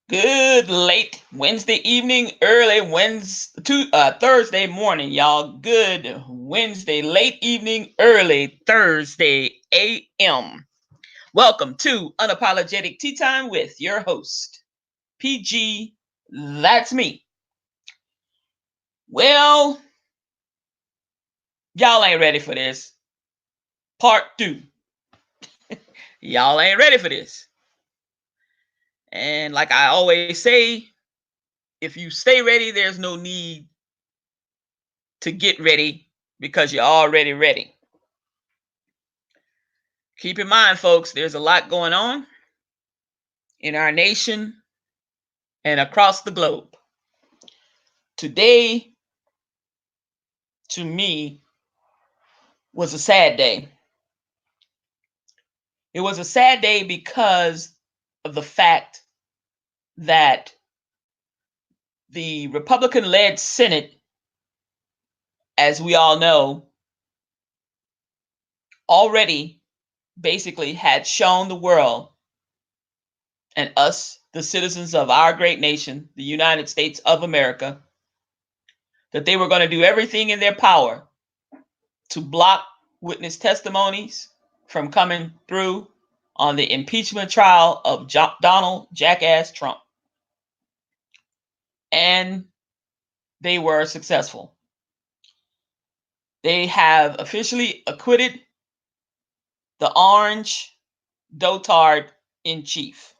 Good late Wednesday evening, early Wednesday to Thursday morning, y'all. Good Wednesday late evening, early Thursday a.m. Welcome to Unapologetic Tea Time with your host, PG. That's me. Well, y'all ain't ready for this. Part two. Y'all ain't ready for this. And like I always say, if you stay ready, there's no need to get ready because you're already ready. Keep in mind, folks, there's a lot going on in our nation and across the globe. Today, to me, was a sad day. It was a sad day because of the fact that the Republican led Senate, as we all know, already basically had shown the world and us, the citizens of our great nation, the United States of America, that they were going to do everything in their power to block witness testimonies from coming through on the impeachment trial of Donald Jackass Trump. And they were successful. They have officially acquitted the orange dotard in chief.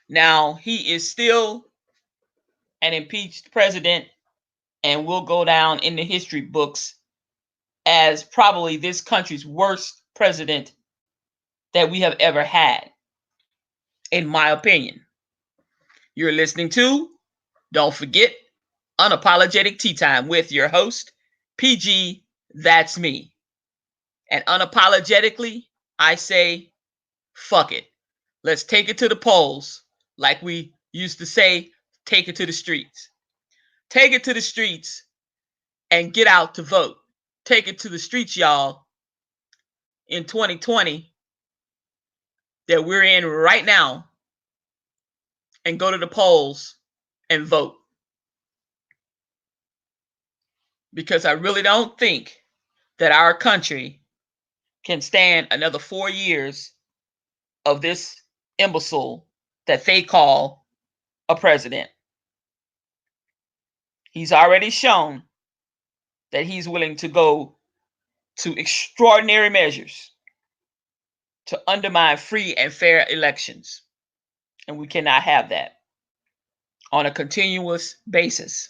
Now, he is still an impeached president and will go down in the history books as probably this country's worst president that we have ever had, in my opinion. You're listening to, don't forget, Unapologetic Tea Time with your host, PG. That's me. And unapologetically, I say, fuck it. Let's take it to the polls, like we used to say, take it to the streets. Take it to the streets and get out to vote. Take it to the streets, y'all, in 2020 that we're in right now, and go to the polls and vote. Because I really don't think that our country can stand another 4 years of this imbecile that they call a president. He's already shown that he's willing to go to extraordinary measures to undermine free and fair elections. And we cannot have that on a continuous basis.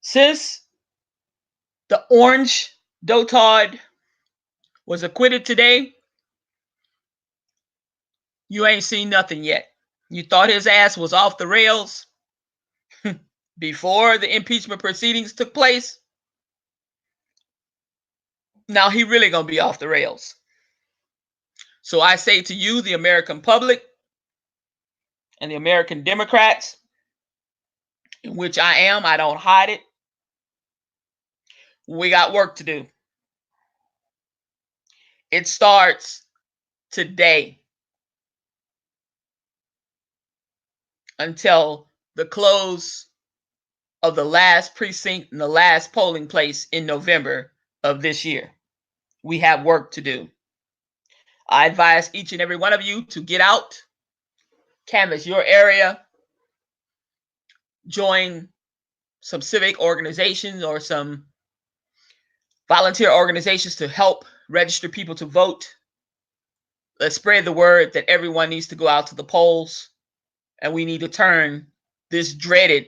Since the orange dotard was acquitted today, you ain't seen nothing yet. You thought his ass was off the rails before the impeachment proceedings took place. Now he really gonna be off the rails. So I say to you, the American public and the American Democrats, in which I am, I don't hide it. We got work to do. It starts today until the close of the last precinct and the last polling place in November of this year. We have work to do. I advise each and every one of you to get out, canvass your area, join some civic organizations or some volunteer organizations to help register people to vote. Let's spread the word that everyone needs to go out to the polls, and we need to turn this dreaded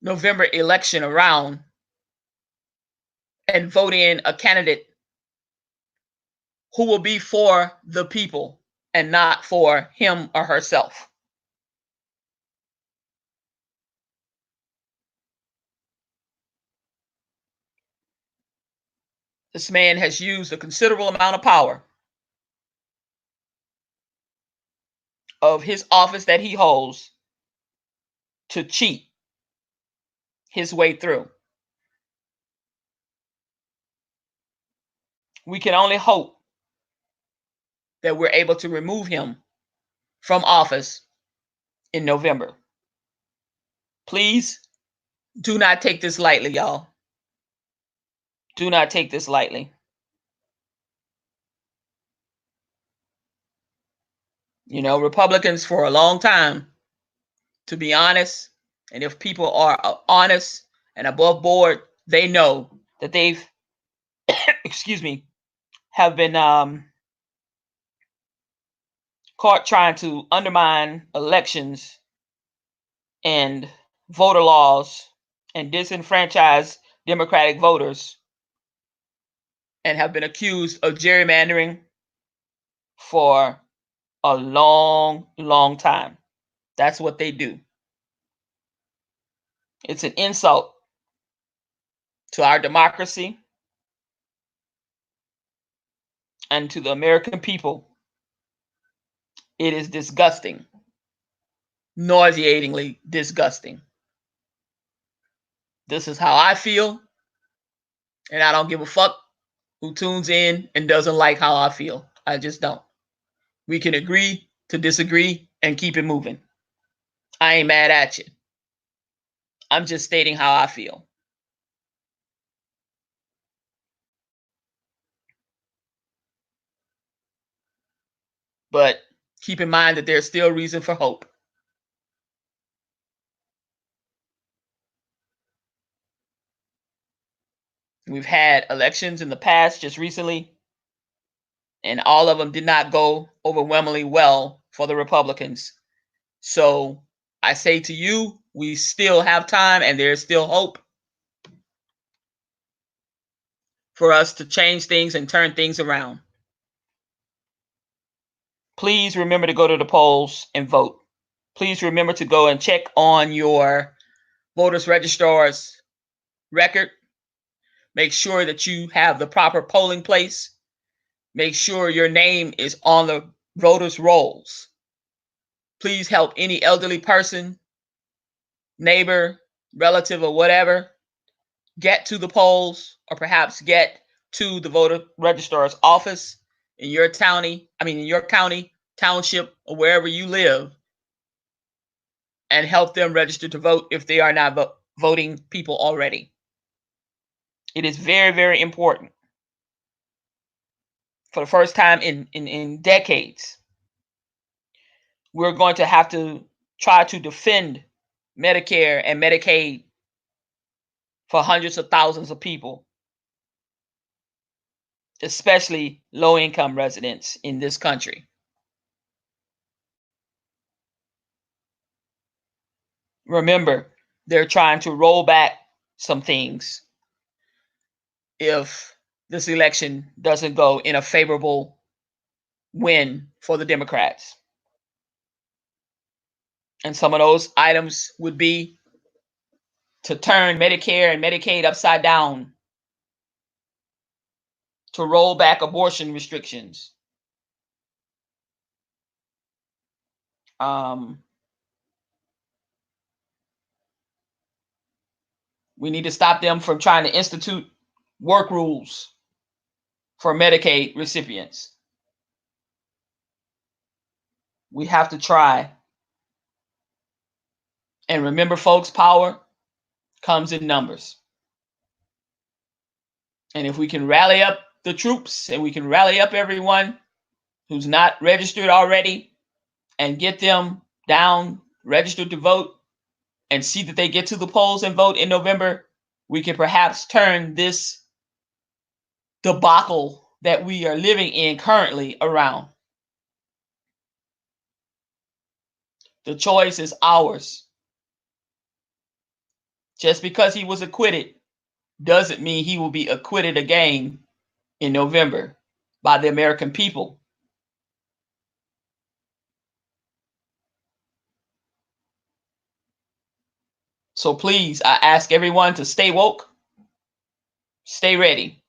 November election around and vote in a candidate who will be for the people and not for him or herself. This man has used a considerable amount of power of his office that he holds to cheat his way through. We can only hope that we're able to remove him from office in November. Please do not take this lightly, y'all. Do not take this lightly. You know, Republicans for a long time, to be honest, and if people are honest and above board, they know that they've, excuse me, have been caught trying to undermine elections and voter laws and disenfranchise Democratic voters, and have been accused of gerrymandering for a long, long time. That's what they do. It's an insult to our democracy and to the American people. It is disgusting, nauseatingly disgusting. This is how I feel, and I don't give a fuck who tunes in and doesn't like how I feel. I just don't. We can agree to disagree and keep it moving. I ain't mad at you. I'm just stating how I feel. But keep in mind that there's still reason for hope. We've had elections in the past just recently, and all of them did not go overwhelmingly well for the Republicans. So I say to you, we still have time and there's still hope for us to change things and turn things around. Please remember to go to the polls and vote. Please remember to go and check on your voters registrar's record. Make sure that you have the proper polling place. Make sure your name is on the voters' rolls. Please help any elderly person, neighbor, relative, or whatever get to the polls, or perhaps get to the voter registrar's office in your county, township, or wherever you live, and help them register to vote if they are not voting people already. It is very, very important. For the first time in decades, we're going to have to try to defend Medicare and Medicaid for hundreds of thousands of people, especially low-income residents in this country. Remember, they're trying to roll back some things if this election doesn't go in a favorable win for the Democrats. And some of those items would be to turn Medicare and Medicaid upside down, to roll back abortion restrictions, we need to stop them from trying to institute work rules for Medicaid recipients. We have to try. And remember, folks, power comes in numbers. And if we can rally up the troops and we can rally up everyone who's not registered already and get them down, registered to vote, and see that they get to the polls and vote in November, we can perhaps turn this debacle that we are living in currently around. The choice is ours. Just because he was acquitted doesn't mean he will be acquitted again in November by the American people. So please, I ask everyone to stay woke, stay ready.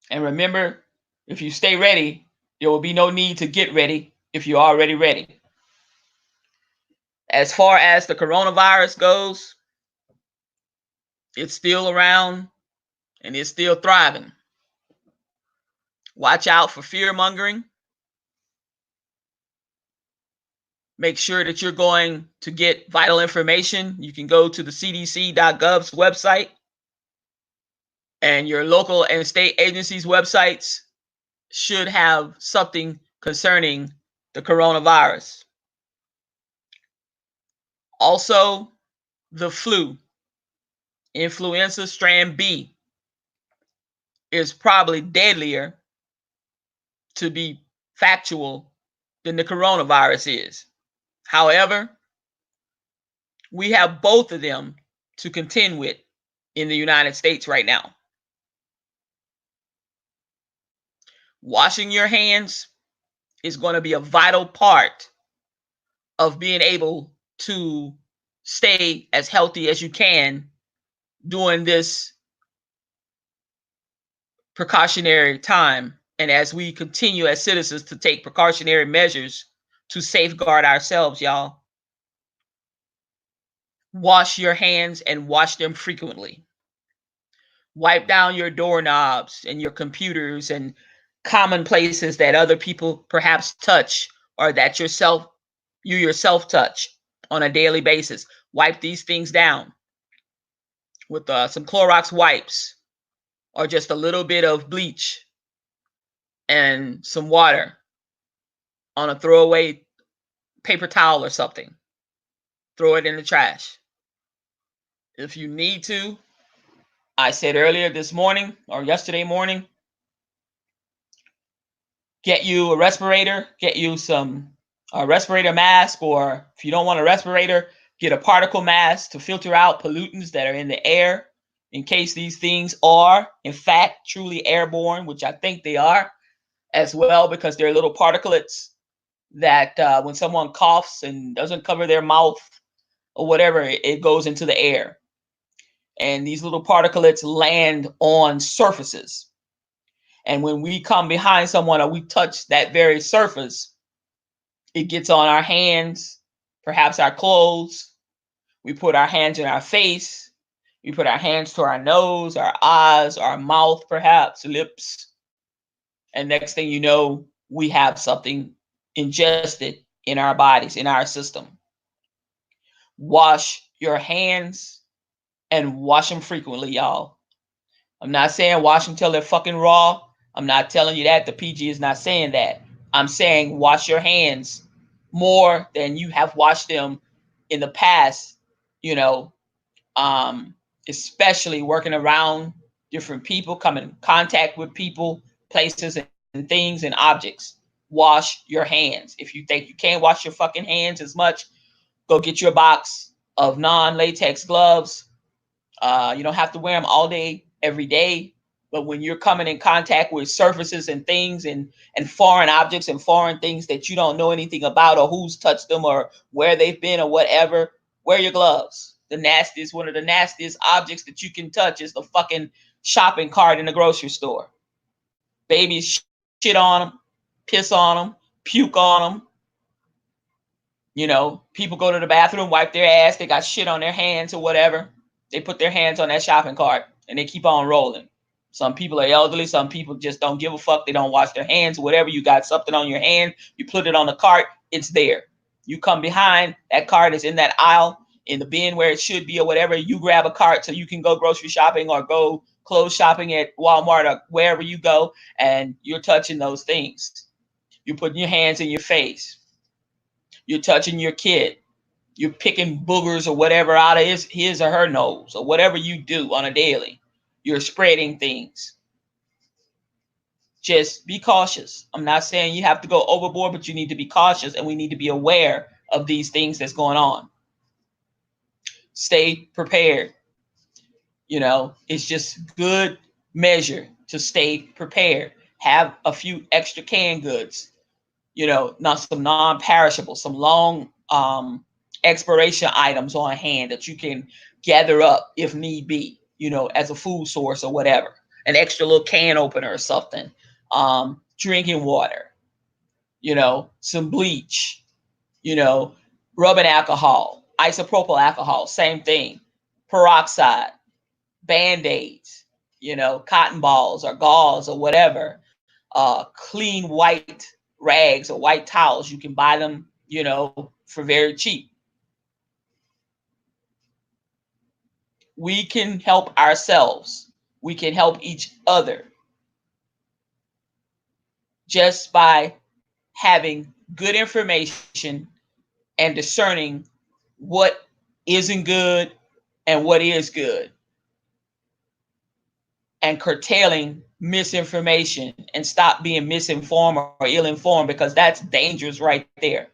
And remember, if you stay ready, there will be no need to get ready if you're already ready. As far as the coronavirus goes, it's still around and it's still thriving. Watch out for fear mongering. Make sure that you're going to get vital information. You can go to the cdc.gov's website, and your local and state agencies' websites should have something concerning the coronavirus. Also, the flu, influenza strand B, is probably deadlier, to be factual, than the coronavirus is. However, we have both of them to contend with in the United States right now. Washing your hands is going to be a vital part of being able to stay as healthy as you can during this precautionary time, and as we continue as citizens to take precautionary measures to safeguard ourselves, y'all. Wash your hands and wash them frequently. Wipe down your doorknobs and your computers and common places that other people perhaps touch, or that you yourself touch on a daily basis. Wipe these things down with some Clorox wipes, or just a little bit of bleach and some water on a throwaway paper towel or something. Throw it in the trash. If you need to, I said earlier this morning or yesterday morning, get you a respirator, get you a respirator mask, or if you don't want a respirator, get a particle mask to filter out pollutants that are in the air, in case these things are, in fact, truly airborne, which I think they are as well, because they're little particulates that when someone coughs and doesn't cover their mouth or whatever, it goes into the air. And these little particulates land on surfaces. And when we come behind someone or we touch that very surface, it gets on our hands, perhaps our clothes. We put our hands in our face. We put our hands to our nose, our eyes, our mouth, perhaps lips. And next thing you know, we have something ingested in our bodies, in our system. Wash your hands and wash them frequently, y'all. I'm not saying wash them till they're fucking raw. I'm not telling you that. The PG is not saying that. I'm saying wash your hands more than you have washed them in the past, you know, especially working around different people, coming in contact with people, places, and things and objects. Wash your hands. If you think you can't wash your fucking hands as much, go get you a box of non-latex gloves. You don't have to wear them all day, every day. But when you're coming in contact with surfaces and things and foreign objects and foreign things that you don't know anything about, or who's touched them or where they've been or whatever, wear your gloves. One of the nastiest objects that you can touch is the fucking shopping cart in the grocery store. Babies shit on them, piss on them, puke on them. You know, people go to the bathroom, wipe their ass, they got shit on their hands or whatever. They put their hands on that shopping cart and they keep on rolling. Some people are elderly. Some people just don't give a fuck. They don't wash their hands. Whatever, you got something on your hand, you put it on the cart, it's there. You come behind, that cart is in that aisle, in the bin where it should be or whatever. You grab a cart so you can go grocery shopping or go clothes shopping at Walmart or wherever you go, and you're touching those things. You're putting your hands in your face. You're touching your kid. You're picking boogers or whatever out of his or her nose, or whatever you do on a daily. You're spreading things. Just be cautious. I'm not saying you have to go overboard, but you need to be cautious, and we need to be aware of these things that's going on. Stay prepared. You know, it's just good measure to stay prepared. Have a few extra canned goods. You know, not some non-perishable, some long expiration items on hand that you can gather up if need be, you know, as a food source or whatever. An extra little can opener or something. Drinking water, you know, some bleach, you know, rubbing alcohol, isopropyl alcohol, same thing, peroxide, Band-Aids, you know, cotton balls or gauze or whatever, clean white rags or white towels. You can buy them, you know, for very cheap. We can help ourselves. We can help each other just by having good information and discerning what isn't good and what is good, and curtailing misinformation and stop being misinformed or ill-informed, because that's dangerous right there.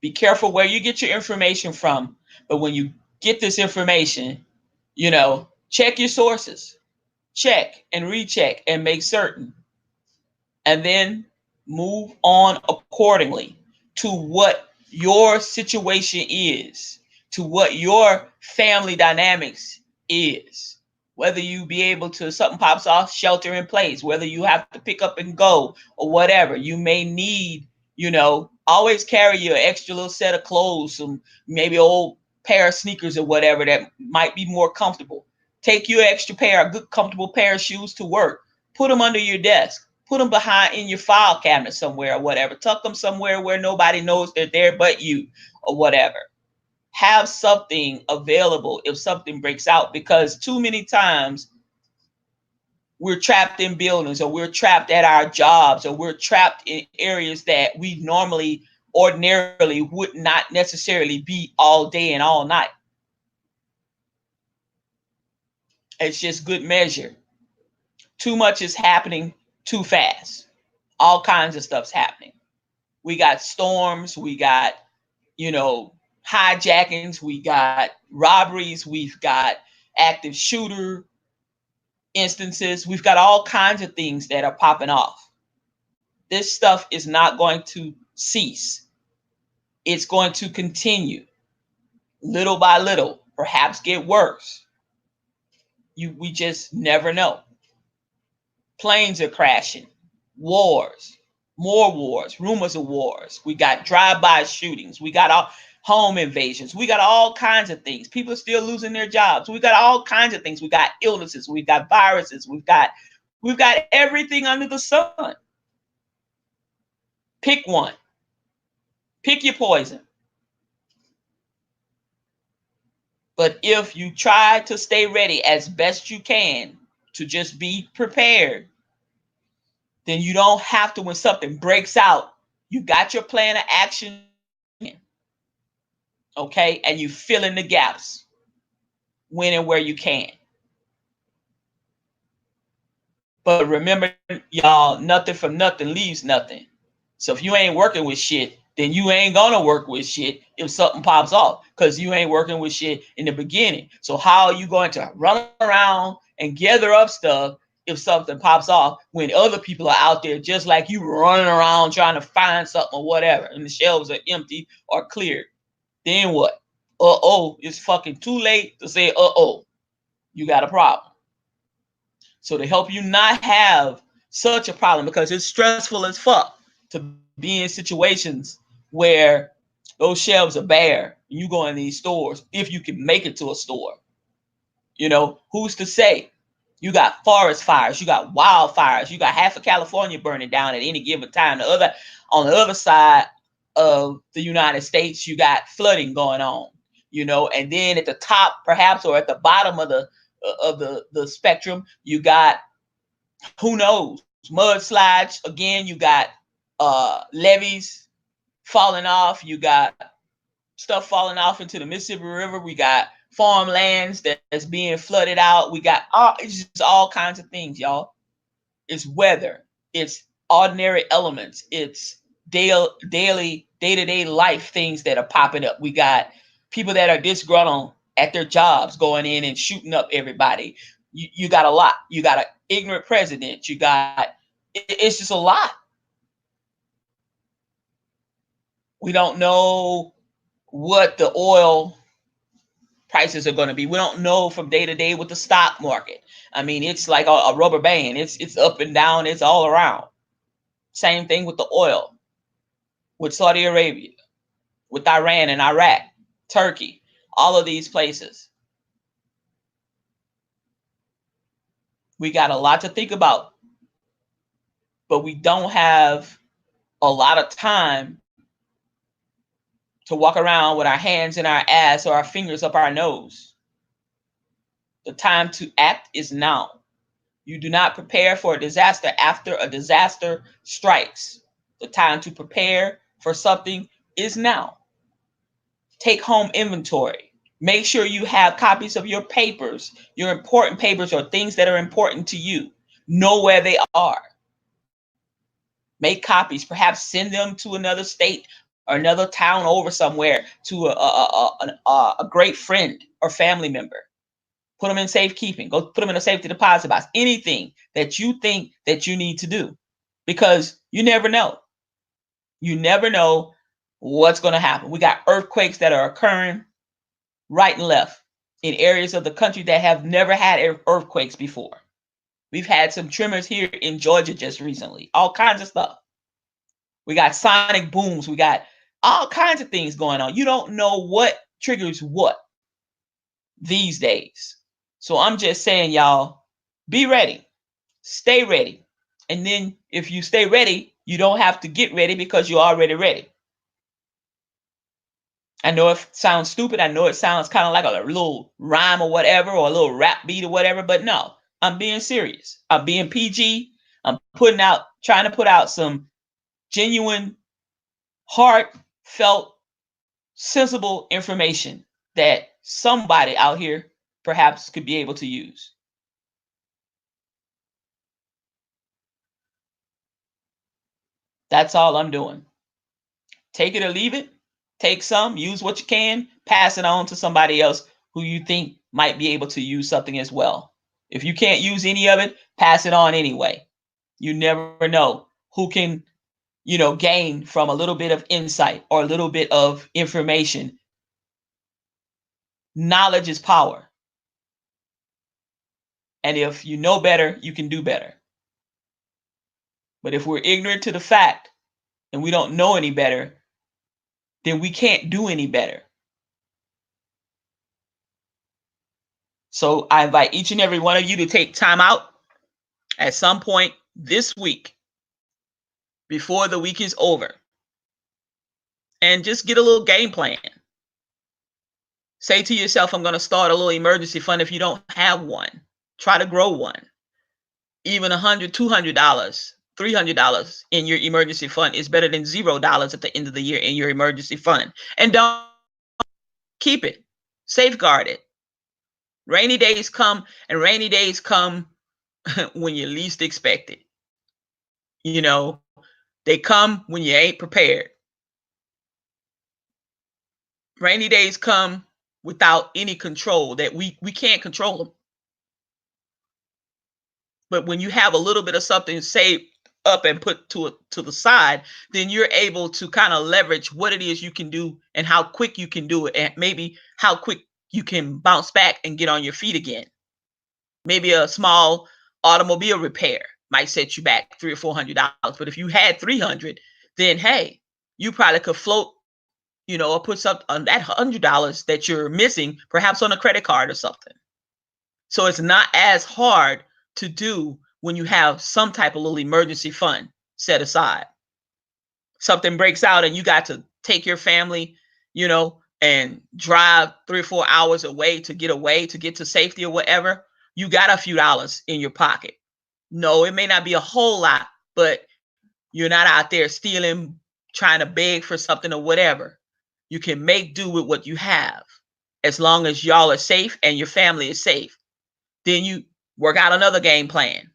Be careful where you get your information from, but when you get this information, check your sources, check and recheck and make certain, and then move on accordingly to what your situation is, to what your family dynamics is. Whether you be able to, something pops off, shelter in place, whether you have to pick up and go or whatever, you may need, always carry your extra little set of clothes, some maybe old pair of sneakers or whatever that might be more comfortable. Take your extra pair, a good comfortable pair of shoes to work. Put them under your desk. Put them behind in your file cabinet somewhere or whatever. Tuck them somewhere where nobody knows they're there but you or whatever. Have something available if something breaks out, because too many times we're trapped in buildings, or we're trapped at our jobs, or we're trapped in areas that we ordinarily would not necessarily be all day and all night. It's just good measure. Too much is happening too fast. All kinds of stuff's happening. We got storms, we got, hijackings, we got robberies, we've got active shooter instances, we've got all kinds of things that are popping off. This stuff is not going to cease. It's going to continue little by little, perhaps get worse. We just never know. Planes are crashing, wars, more wars, rumors of wars. We got drive-by shootings. We got all home invasions. We got all kinds of things. People are still losing their jobs. We got all kinds of things. We got illnesses. We've got viruses. We've got everything under the sun. Pick one. Pick your poison. But if you try to stay ready as best you can, to just be prepared, then you don't have to, when something breaks out, you got your plan of action, okay? And you fill in the gaps when and where you can. But remember, y'all, nothing from nothing leaves nothing. So if you ain't working with shit, then you ain't gonna work with shit if something pops off, because you ain't working with shit in the beginning. So how are you going to run around and gather up stuff if something pops off when other people are out there just like you, running around trying to find something or whatever, and the shelves are empty or cleared? Then what? It's fucking too late to say you got a problem. So to help you not have such a problem, because it's stressful as fuck to be in situations where those shelves are bare and you go in these stores, if you can make it to a store. Who's to say? You got forest fires, you got wildfires, you got half of California burning down at any given time. On the other side of the United States, you got flooding going on. And then at the top, perhaps, or at the bottom of the spectrum, you got, who knows, mudslides. Again, you got levees falling off. You got stuff falling off into the Mississippi River. We got farmlands that's being flooded out. We got it's just all kinds of things, y'all. It's weather. It's ordinary elements. It's daily, day-to-day life things that are popping up. We got people that are disgruntled at their jobs going in and shooting up everybody. You got a lot. You got an ignorant president. It's just a lot. We don't know what the oil prices are going to be. We don't know from day to day with the stock market. I mean, it's like a rubber band. It's up and down. It's all around. Same thing with the oil, with Saudi Arabia, with Iran and Iraq, Turkey, all of these places. We got a lot to think about, but we don't have a lot of time to walk around with our hands in our ass or our fingers up our nose. The time to act is now. You do not prepare for a disaster after a disaster strikes. The time to prepare for something is now. Take home inventory. Make sure you have copies of your papers, your important papers or things that are important to you. Know where they are. Make copies, perhaps send them to another state or another town over somewhere to a great friend or family member. Put them in safekeeping. Go put them in a safety deposit box. Anything that you think that you need to do, because you never know. You never know what's going to happen. We got earthquakes that are occurring right and left in areas of the country that have never had earthquakes before. We've had some tremors here in Georgia just recently. All kinds of stuff. We got sonic booms. We got all kinds of things going on. You don't know what triggers what these days. So I'm just saying, y'all, be ready. Stay ready. And then if you stay ready, you don't have to get ready because you're already ready. I know it sounds stupid. I know it sounds kind of like a little rhyme or whatever, or a little rap beat or whatever, but no, I'm being serious. I'm being PG. I'm trying to put out some genuine, heartfelt, sensible information that somebody out here perhaps could be able to use. That's all I'm doing. Take it or leave it. Take some, use what you can, pass it on to somebody else who you think might be able to use something as well. If you can't use any of it, pass it on anyway. You never know who can, gain from a little bit of insight or a little bit of information. Knowledge is power. And if you know better, you can do better. But if we're ignorant to the fact and we don't know any better, then we can't do any better. So I invite each and every one of you to take time out at some point this week before the week is over and just get a little game plan. Say to yourself, I'm going to start a little emergency fund. If you don't have one, try to grow one. Even $100, $200, $300 in your emergency fund is better than $0 at the end of the year in your emergency fund. And don't keep it, safeguard it. Rainy days come, and rainy days come when you least expect it. They come when you ain't prepared. Rainy days come without any control, that we can't control them. But when you have a little bit of something saved up and put to the side, then you're able to kind of leverage what it is you can do and how quick you can do it, and maybe how quick you can bounce back and get on your feet again. Maybe a small automobile repair might set you back $300 or $400. But if you had 300, then hey, you probably could float, or put something on that $100 that you're missing, perhaps on a credit card or something. So it's not as hard to do when you have some type of little emergency fund set aside. Something breaks out and you got to take your family, and drive 3 or 4 hours away to get to safety or whatever. You got a few dollars in your pocket. No, it may not be a whole lot, but you're not out there stealing, trying to beg for something or whatever. You can make do with what you have as long as y'all are safe and your family is safe. Then you work out another game plan,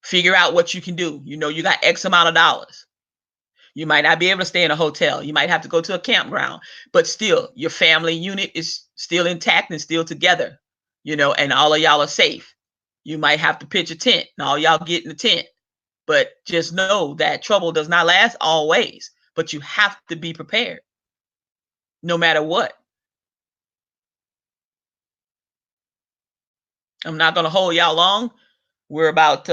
figure out what you can do. You got X amount of dollars. You might not be able to stay in a hotel. You might have to go to a campground, but still your family unit is still intact and still together, and all of y'all are safe. You might have to pitch a tent and all y'all get in the tent, but just know that trouble does not last always, but you have to be prepared no matter what. I'm not going to hold y'all long. We're about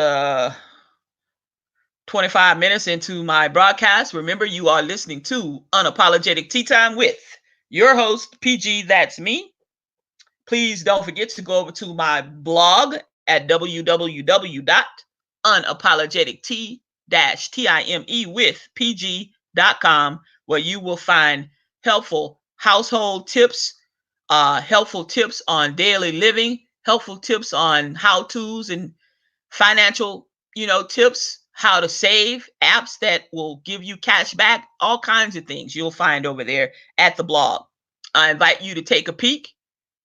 25 minutes into my broadcast. Remember, you are listening to Unapologetic Tea Time with your host, PG, that's me. Please don't forget to go over to my blog at www.unapologetic-time with pg.com, where you will find helpful household tips, helpful tips on daily living, helpful tips on how-tos and financial, tips, how to save, apps that will give you cash back, all kinds of things you'll find over there at the blog. I invite you to take a peek.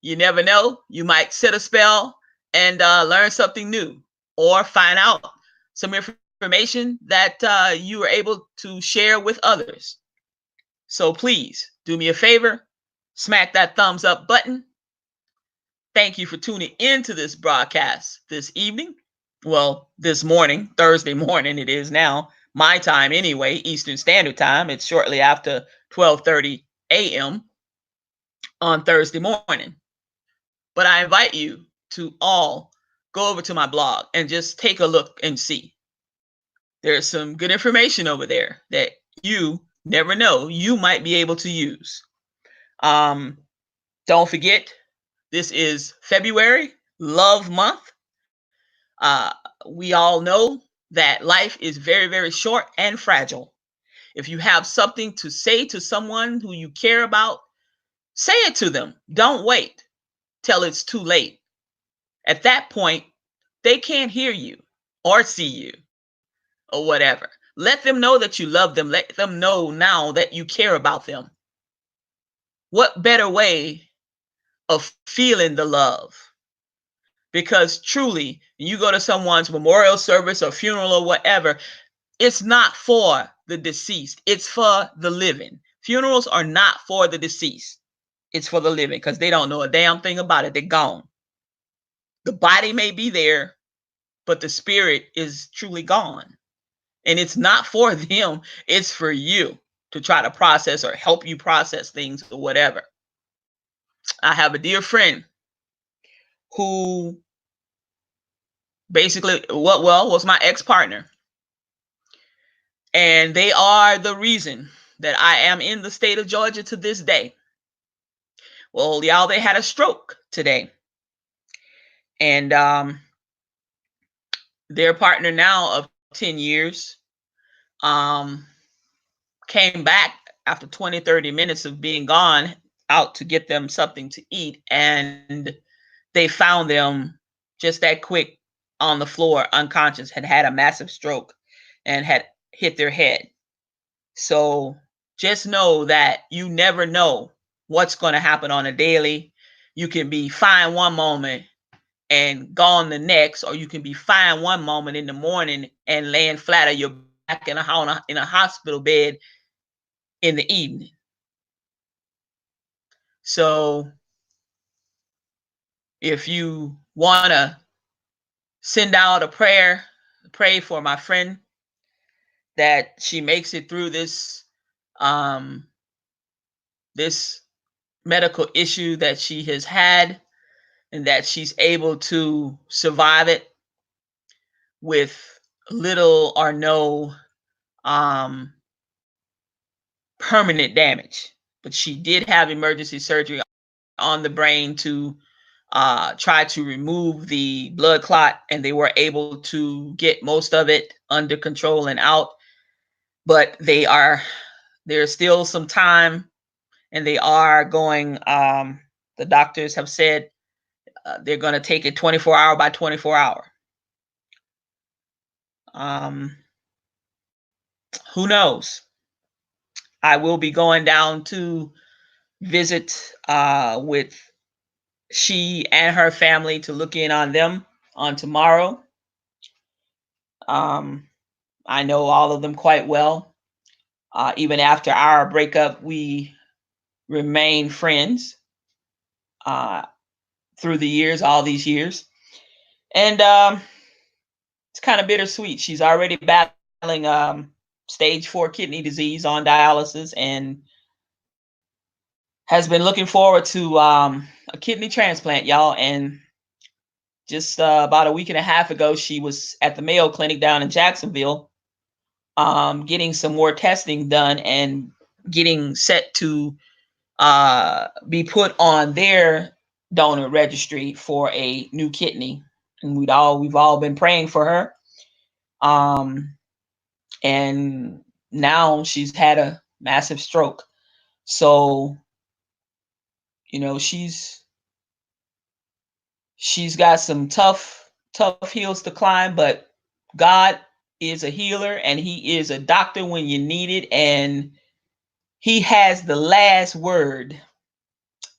You never know, you might set a spell and learn something new, or find out some information that you are able to share with others. So please do me a favor, smack that thumbs up button. Thank you for tuning into this broadcast this evening. Well, this morning, Thursday morning, it is now my time anyway, Eastern Standard Time. It's shortly after 12:30 a.m. on Thursday morning. But I invite you to all go over to my blog and just take a look and see. There's some good information over there that you never know you might be able to use. Don't forget, this is February, Love Month. We all know that life is very, very short and fragile. If you have something to say to someone who you care about, say it to them. Don't wait till it's too late. At that point, they can't hear you or see you or whatever. Let them know that you love them. Let them know now that you care about them. What better way of feeling the love? Because truly, you go to someone's memorial service or funeral or whatever, it's not for the deceased. It's for the living. Funerals are not for the deceased. It's for the living, because they don't know a damn thing about it. They're gone. The body may be there, but the spirit is truly gone. And it's not for them. It's for you to try to process or help you process things or whatever. I have a dear friend who basically, was my ex-partner. And they are the reason that I am in the state of Georgia to this day. Well, y'all, they had a stroke today. And their partner now of 10 years came back after 20, 30 minutes of being gone out to get them something to eat. And they found them just that quick on the floor, unconscious, had a massive stroke and had hit their head. So just know that you never know what's going to happen on a daily. You can be fine one moment and gone the next, or you can be fine one moment in the morning and laying flat on your back in a hospital bed in the evening. So if you want to send out a prayer, pray for my friend that she makes it through this this medical issue that she has had, and that she's able to survive it with little or no permanent damage. But she did have emergency surgery on the brain to try to remove the blood clot, and they were able to get most of it under control and out. But there's still some time, and they are going, the doctors have said they're going to take it 24 hour by 24 hour. Who knows? I will be going down to visit with she and her family to look in on them on tomorrow. I know all of them quite well. Even after our breakup, we remain friends through the years, all these years. And it's kind of bittersweet. She's already battling stage 4 kidney disease on dialysis, and has been looking forward to a kidney transplant, y'all. And just about a week and a half ago, she was at the Mayo Clinic down in Jacksonville, getting some more testing done and getting set to be put on their donor registry for a new kidney. And we've all been praying for her. And now she's had a massive stroke. So, she's got some tough hills to climb, but God is a healer and he is a doctor when you need it, and he has the last word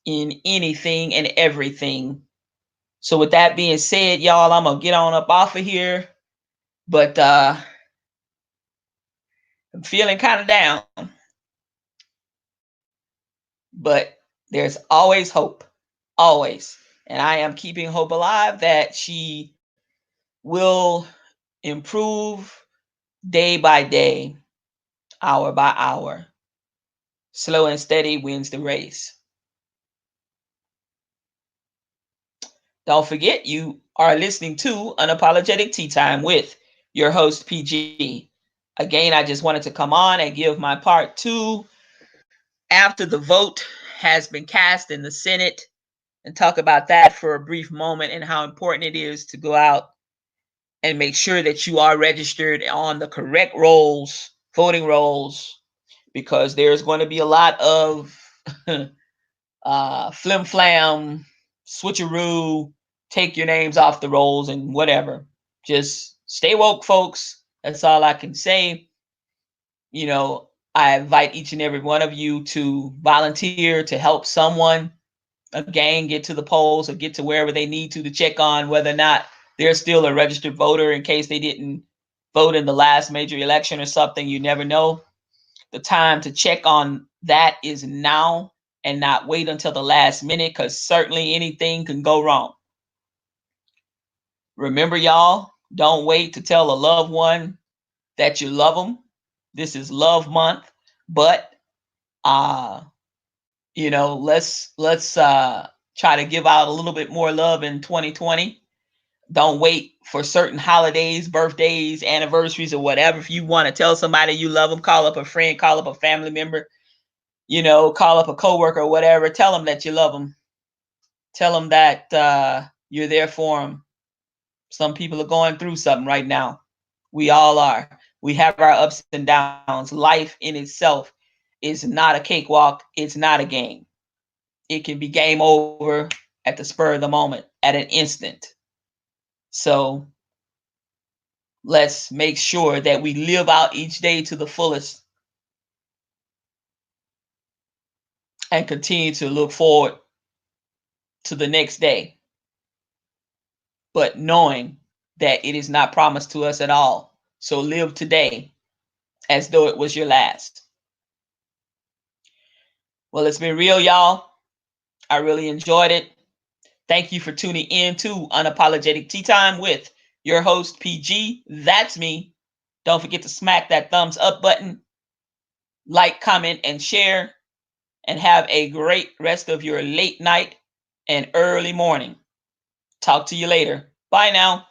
in anything and everything. So with that being said, y'all, I'm gonna get on up off of here. But I'm feeling kind of down. But there's always hope. Always. And I am keeping hope alive that she will improve day by day, hour by hour. Slow and steady wins the race. Don't forget, you are listening to Unapologetic Tea Time with your host, PG. Again, I just wanted to come on and give my part two after the vote has been cast in the Senate and talk about that for a brief moment and how important it is to go out and make sure that you are registered on the correct rolls, voting rolls, because there's going to be a lot of flim flam, switcheroo, take your names off the rolls and whatever. Just stay woke, folks. That's all I can say. I invite each and every one of you to volunteer to help someone, a gang, get to the polls or get to wherever they need to check on whether or not they're still a registered voter in case they didn't vote in the last major election or something. You never know. The time to check on that is now and not wait until the last minute, because certainly anything can go wrong. Remember, y'all, don't wait to tell a loved one that you love them. This is Love Month, but let's try to give out a little bit more love in 2020. Don't wait for certain holidays, birthdays, anniversaries, or whatever. If you want to tell somebody you love them, call up a friend, call up a family member, call up a coworker or whatever. Tell them that you love them. Tell them that you're there for them. Some people are going through something right now. We all are. We have our ups and downs. Life in itself is not a cakewalk. It's not a game. It can be game over at the spur of the moment, at an instant. So let's make sure that we live out each day to the fullest and continue to look forward to the next day, but knowing that it is not promised to us at all. So live today as though it was your last. Well, it's been real, y'all. I really enjoyed it. Thank you for tuning in to Unapologetic Tea Time with your host, PG. That's me. Don't forget to smack that thumbs up button, like, comment, and share, and have a great rest of your late night and early morning. Talk to you later. Bye now.